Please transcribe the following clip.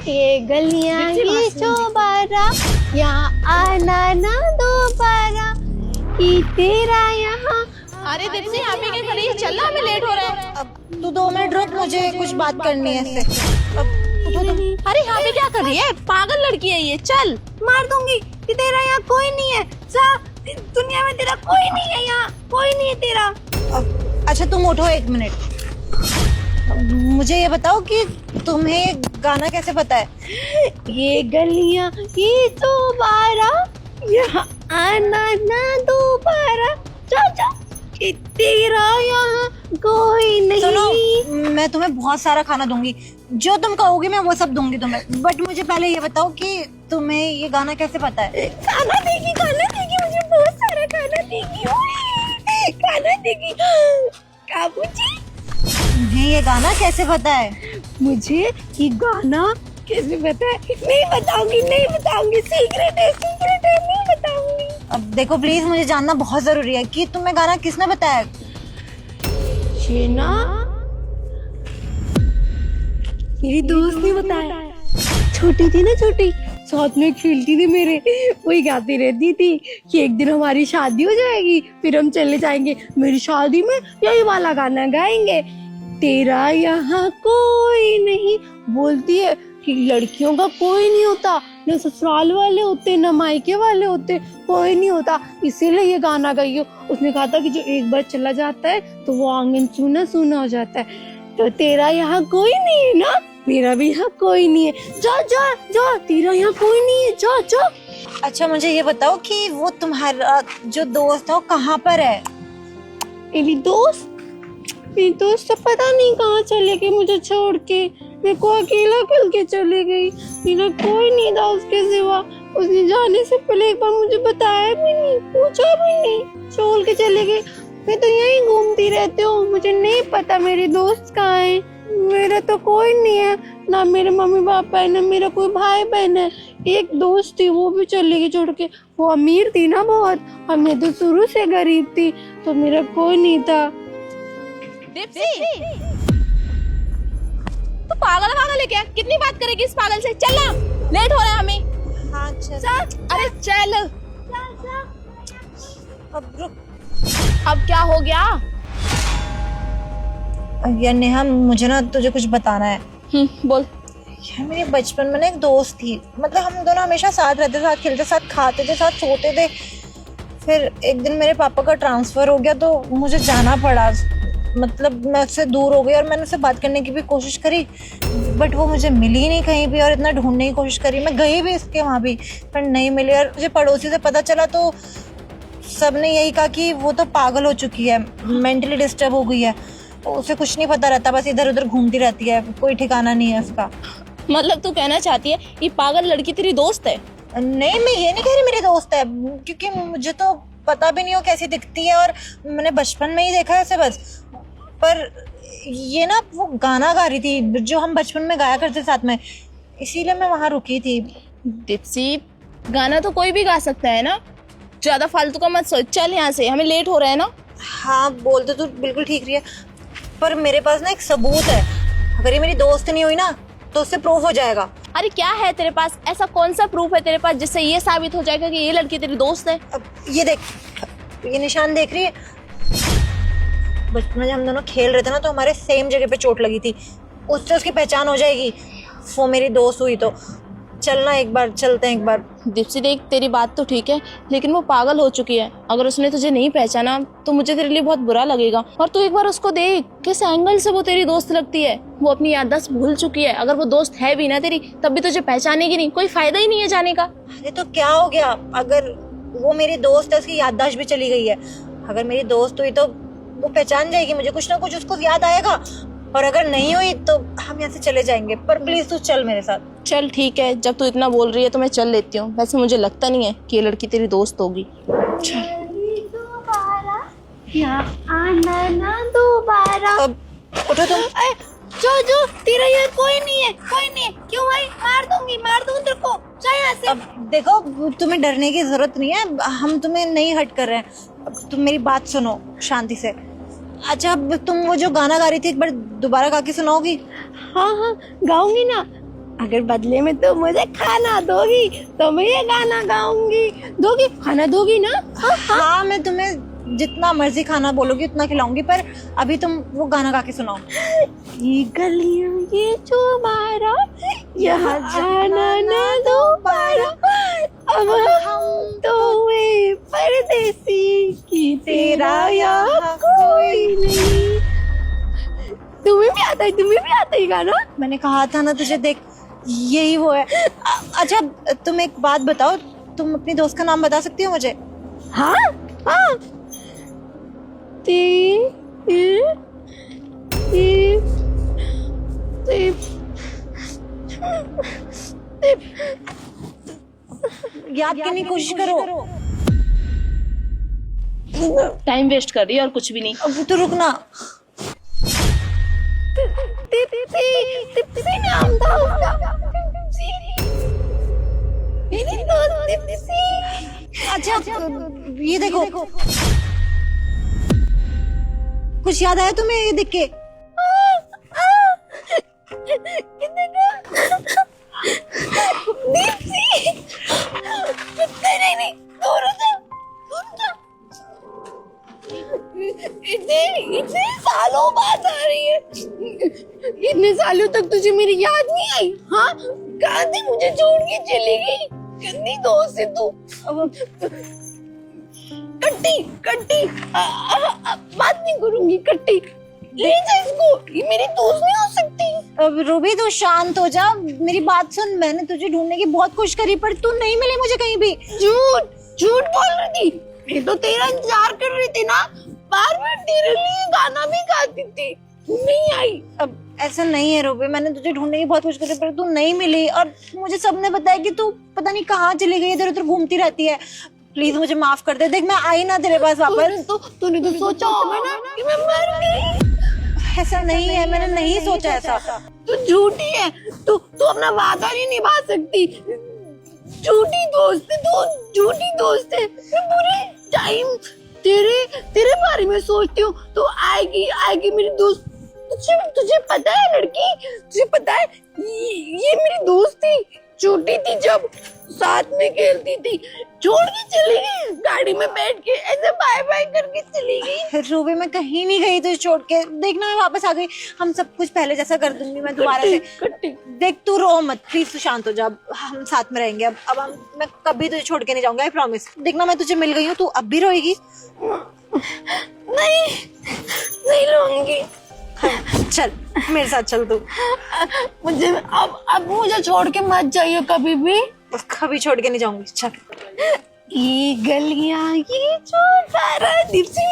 ये गलियां ये चौबारा, यहाँ आना ना दोबारा, कि तेरा यहाँ। अरे दीप्ति यहाँ पे क्या कर रही है? चल ना, हमें लेट हो रहा है। अब तू 2 मिनट रुक, मुझे कुछ बात करनी है इससे। अब उठो तुम। अरे यहाँ पे क्या कर रही है? पागल लड़की है ये। चल। मार दूंगी कि तेरा यहाँ कोई नहीं है। जा, दुनिया में तेरा कोई नहीं है, यहाँ कोई नहीं है तेरा। अच्छा तुम उठो 1 मिनट। मुझे ये बताओ कि तुम्हें ये गाना कैसे पता है? ये गलियां ये दोबारा, यहाँ आना ना दोबारा, जा जा, कि तेरा यहाँ कोई नहीं। सुनो, मैं तुम्हें बहुत सारा खाना दूंगी, जो तुम कहोगी मैं वो सब दूंगी तुम्हें, बट मुझे पहले ये बताओ कि तुम्हें ये गाना कैसे पता है? खाना देगी मुझे बहुत सारा खाना देगी, ओए, खाना देगी। काबूजी, तुम्हें ये गाना कैसे पता है? मुझे ये गाना कैसे पता है? नहीं बताऊंगी, सीक्रेट है, नहीं बताऊंगी। अब देखो प्लीज, मुझे जानना बहुत जरूरी है कि तुम्हें गाना किसने बताया? ये ना मेरी दोस्त ने बताया। छोटी थी ना, छोटी, साथ में खेलती थी मेरे, वही गाती रहती थी कि एक दिन हमारी शादी हो जाएगी, फिर हम चले जाएंगे मेरी शादी में, यही वाला गाना गाएंगे, तेरा यहाँ कोई नहीं। बोलती है कि लड़कियों का कोई नहीं होता, न ससुराल वाले होते न मायके वाले होते, कोई नहीं होता, इसीलिए ये गाना गाइयो। उसने कहा था कि जो एक बार चला जाता है तो वो आंगन सूना सूना हो जाता है, तो तेरा यहाँ कोई नहीं है ना, मेरा भी यहाँ कोई नहीं है, जा जा जा, तेरा यहाँ कोई नहीं है, जा जा। अच्छा मुझे ये बताओ कि वो तुम्हारा जो दोस्त है वो कहाँ पर है? मेरी दोस्त तो पता नहीं कहाँ चले गई मुझे छोड़ के, मेरे को अकेला खेल के चली गई, मेरा कोई नहीं था उसके सिवा। उसने जाने से पहले एक बार मुझे बताया भी नहीं, पूछा भी नहीं, छोड़ के चले गई। मैं तो यहीं घूमती रहती हूँ, मुझे नहीं पता मेरी दोस्त कहाँ है। मेरा तो कोई नहीं है, ना मेरे मम्मी पापा है, ना मेरा कोई भाई बहन है। एक दोस्त थी, वो भी चली गई छोड़ के, वो अमीर थी ना बहुत, और मैं तो शुरू से गरीब थी, तो मेरा कोई नहीं था। दीप्ति, तू पागल है क्या? कितनी बात करेगी इस पागल से? चल ना, लेट हो रहा है हमें। हाँ चल। अरे चल। अब रुक। अब क्या हो गया? यार नेहा, मुझे ना तुझे कुछ बताना है। बोल। यार मेरे बचपन में ना एक दोस्त थी, मतलब हम दोनों हमेशा साथ रहते, साथ खेलते, साथ खाते थे, साथ सोते थे। फिर एक दिन मेरे पापा का ट्रांसफर हो गया तो मुझे जाना पड़ा, मतलब मैं उससे दूर हो गई, और मैंने उससे बात करने की भी कोशिश करी, बट वो मुझे मिली नहीं कहीं भी, और इतना ढूंढने की कोशिश करी, मैं गई भी इसके वहाँ भी, पर नहीं मिली। और मुझे पड़ोसी से पता चला तो सबने यही कहा कि वो तो पागल हो चुकी है, मेंटली डिस्टर्ब हो गई है, उसे कुछ नहीं पता रहता, बस इधर उधर घूमती रहती है, कोई ठिकाना नहीं है उसका। मतलब तू कहना चाहती है ये पागल लड़की तेरी दोस्त है? नहीं, मैं ये नहीं कह रही मेरी दोस्त है, क्योंकि मुझे तो पता भी नहीं हो कैसी दिखती है, और मैंने बचपन में ही देखा है उसे बस। पर ये ना वो गाना गा रही थी जो हम बचपन में गाया करते साथ में, इसीलिए मैं वहाँ रुकी थी। दीप्ति, गाना तो कोई भी गा सकता है ना, ज्यादा फालतू का मत सोच, चल यहाँ से, हमें लेट हो रहा है ना। हाँ बोलते तो बिल्कुल ठीक रही है, पर मेरे पास ना एक सबूत है, अगर ये मेरी दोस्त नहीं हुई ना तो उससे प्रूफ हो जाएगा। अरे क्या है तेरे पास? ऐसा कौन सा प्रूफ है तेरे पास जिससे ये साबित हो जाएगा कि ये लड़की तेरी दोस्त है? अब ये देख, ये निशान देख रही है? बचपन में जब हम दोनों खेल रहे थे ना तो हमारे सेम जगह पे चोट लगी थी, उससे उसकी पहचान हो जाएगी, वो मेरी दोस्त हुई तो। चलना एक बार, चलते हैं एक बार। दीप्ति देख, तेरी बात तो ठीक है, लेकिन वो पागल हो चुकी है, अगर उसने तुझे नहीं पहचाना तो मुझे तेरे लिए बहुत बुरा लगेगा। और तू एक बार उसको देख, किस एंगल से वो तेरी दोस्त लगती है, वो अपनी याददाश्त भूल चुकी है, अगर वो दोस्त है भी ना तेरी तब भी तुझे पहचानेगी नहीं, कोई फायदा ही नहीं है जाने का। अरे तो क्या हो गया, अगर वो मेरी दोस्त है, उसकी याददाश्त भी चली गई है, अगर मेरी दोस्त हुई तो वो पहचान जाएगी मुझे, कुछ ना कुछ उसको याद आएगा, और अगर नहीं हुई तो हम यहाँ से चले जाएंगे। पर प्लीज तू चल मेरे साथ। चल ठीक है, जब तू इतना बोल रही है तो मैं चल लेती हूँ, वैसे मुझे लगता नहीं है कि ये लड़की तेरी दोस्त होगी। यहाँ आना ना दोबारा। अब उठो तुम। जो तेरा यहाँ कोई नहीं है, क्यों भाई? मार दूंगी तेरे को, जा यहाँ से। अब देखो, तुम्हें डरने की जरूरत नहीं है, हम तुम्हें नहीं हर्ट कर रहे हैं, अब तुम मेरी बात सुनो शांति से। अच्छा, अब तुम वो जो गाना गा रही थी एक बार दोबारा गा के सुनाओगी? हाँ गाऊंगी ना। अगर बदले में तुम मुझे खाना दोगी तो मैं ये गाना गाऊंगी। दोगी, खाना दोगी ना? हाँ, मैं तुम्हें जितना मर्जी खाना बोलोगी उतना खिलाऊंगी, पर अभी तुम वो गाना गा के सुनाओ। ये गलियां ये चौबारा, यहाँ जाना ना दोबारा, अब हम तो वे परदेसी की तेरा यहाँ कोई नहीं। तुम्हें भी आता है? तुम्हें भी आता है गाना? मैंने कहा था ना तुझे, देख यही वो है। अच्छा तुम एक बात बताओ, तुम अपनी दोस्त का नाम बता सकती हो मुझे? हाँ हाँ। याद करने की कोशिश करो। टाइम वेस्ट कर रही है और कुछ भी नहीं। अब तो रुकना। नाम था मेरी दोस्त। अच्छा ये देखो, कुछ याद आया तुम्हें ये देख के? इतने सालों बाद आ रही है। इतने सालों तक तुझे मेरी याद नहीं आई? हाँ, कहाँ थी? मुझे छोड़ के चली गई। कितनी दोस्त है तू। कट्टी कट्टी, बात नहीं करूंगी। कट्टी ले जा इसको, ये मेरी दोस्त नहीं हो सकती। अब रूबी तू शांत हो जा, मेरी बात सुन। मैंने तुझे ढूंढने की बहुत कोशिश करी पर तू नहीं मिली मुझे कहीं भी। झूठ झूठ बोल रही थी। मैं तो तेरा इंतजार कर रही थी ना, बार बार तेरे लिए गाना भी गाती थी, तू नहीं आई। अब ऐसा नहीं है रूबी, मैंने तुझे ढूंढने की बहुत कोशिश करी पर तू नहीं मिली, और मुझे सबने बताया कि तू पता नहीं कहाँ चली गई, इधर उधर घूमती रहती है। प्लीज मुझे माफ कर दे। देख मैं आई ना तेरे पास वापस। तूने तो सोचा होगा ना कि मैं मर गई। ऐसा नहीं है, मैंने नहीं सोचा ऐसा। तू झूठी है, तू अपना वादा नहीं निभा सकती। झूठी दोस्त है तू, झूठी दोस्त है। मैं पूरे टाइम तेरे बारे में सोचती हूँ। तो आएगी मेरी दोस्त। तुझे पता है लड़की, तुझे पता है ये मेरी दोस्त थी, छोटी थी जब साथ में खेलती थी, छोड़ के चली गई गाड़ी में बैठ के, ऐसे बाय बाय करके चली गई। रूबी मैं कहीं नहीं गई तुझे छोड़ के, देखना मैं वापस आ गई। हम सब कुछ पहले जैसा कर दूंगी मैं दोबारा से। देख तू रो मत प्लीज, तू शांत हो जा। हम साथ में रहेंगे अब मैं कभी तुझे छोड़ के नहीं जाऊंगा, आई प्रॉमिस। देखना मैं तुझे मिल गई हूँ, तू अब भी रोएगी? नहीं रोऊंगी। चल मेरे साथ चल तू। मुझे अब मुझे छोड़ के मत जाइए कभी भी। कभी छोड़ के नहीं जाऊंगी। चल। ये गलियां ये चौबारा, दीप्ति